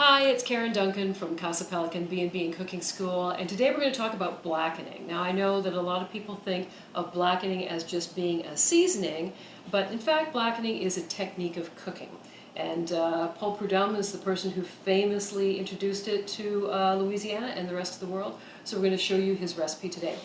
Hi, it's Karen Duncan from Casa Pelican B&B and Cooking School, and today we're going to talk about blackening. Now I know that a lot of people think of blackening as just being a seasoning, but in fact blackening is a technique of cooking. And Paul Prudhomme is the person who famously introduced it to Louisiana and the rest of the world, so we're going to show you his recipe today.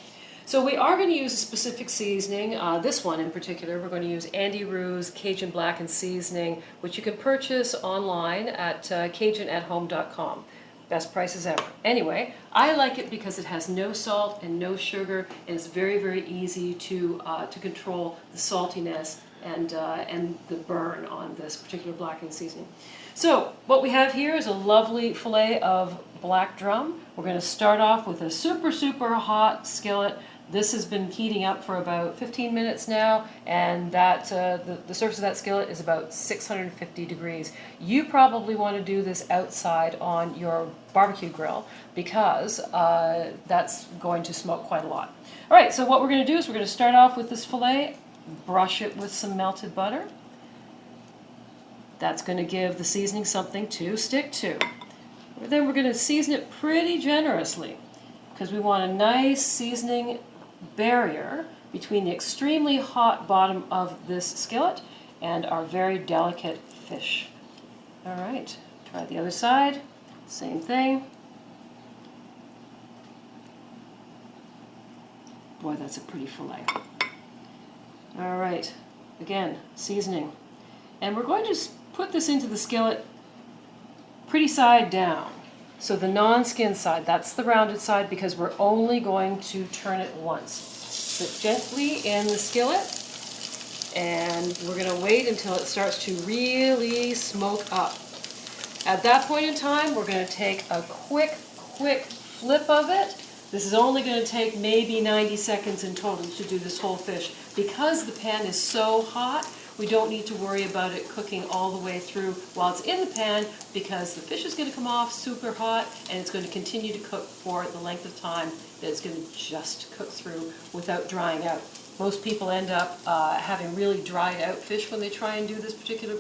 So we are going to use a specific seasoning, this one in particular. We're going to use Andy Roux's Cajun Blackened seasoning, which you can purchase online at CajunAtHome.com. Best prices ever. Anyway, I like it because it has no salt and no sugar, and it's very, very easy to control the saltiness and the burn on this particular blackening seasoning. So what we have here is a lovely fillet of black drum. We're going to start off with a super, super hot skillet. This has been heating up for about 15 minutes now, and the surface of that skillet is about 650 degrees. You probably want to do this outside on your barbecue grill because that's going to smoke quite a lot. All right, so what we're going to do is we're going to start off with this fillet, brush it with some melted butter. That's going to give the seasoning something to stick to. Then we're going to season it pretty generously because we want a nice seasoning barrier between the extremely hot bottom of this skillet and our very delicate fish. All right, try the other side, same thing. Boy, that's a pretty fillet. All right, again, seasoning. And we're going to put this into the skillet pretty side down. So the non-skin side, that's the rounded side, because we're only going to turn it once. Sit gently in the skillet, and we're going to wait until it starts to really smoke up. At that point in time, we're going to take a quick flip of it. This is only going to take maybe 90 seconds in total to do this whole fish. Because the pan is so hot, we don't need to worry about it cooking all the way through while it's in the pan, because the fish is going to come off super hot and it's going to continue to cook for the length of time that it's going to just cook through without drying out. Most people end up having really dried out fish when they try and do this particular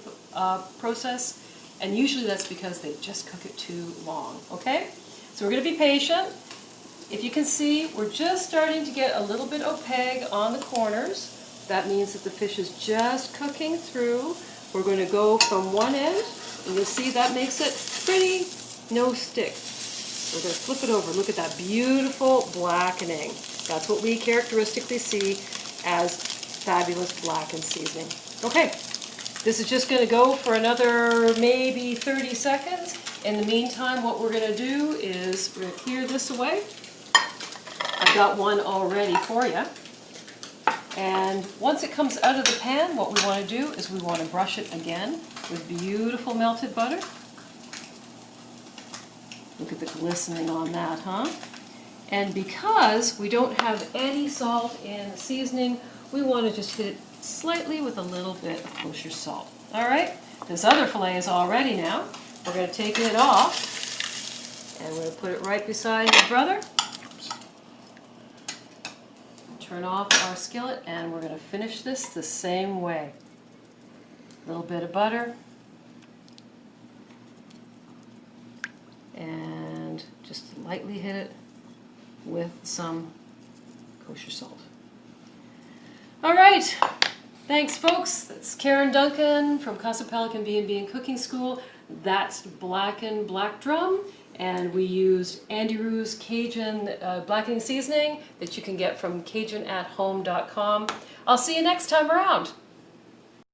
process, and usually that's because they just cook it too long. Okay? So we're going to be patient. If you can see, we're just starting to get a little bit opaque on the corners. That means that the fish is just cooking through. We're going to go from one end, and you'll see that makes it pretty no stick. We're going to flip it over. Look at that beautiful blackening. That's what we characteristically see as fabulous blackened seasoning. Okay, this is just going to go for another maybe 30 seconds. In the meantime, what we're going to do is we're going to clear this away. I've got one already for you. And once it comes out of the pan, what we want to do is we want to brush it again with beautiful melted butter. Look at the glistening on that, huh? And because we don't have any salt in the seasoning, we want to just hit it slightly with a little bit of kosher salt. All right, this other fillet is all ready now. We're going to take it off, and we're going to put it right beside your brother. Turn off our skillet, and we're going to finish this the same way. A little bit of butter, and just lightly hit it with some kosher salt. All right, thanks folks. That's Karen Duncan from Casa Pelican B&B and Cooking School. That's blackened black drum. And we used Andy Roux's Cajun blackening seasoning that you can get from CajunAtHome.com. I'll see you next time around.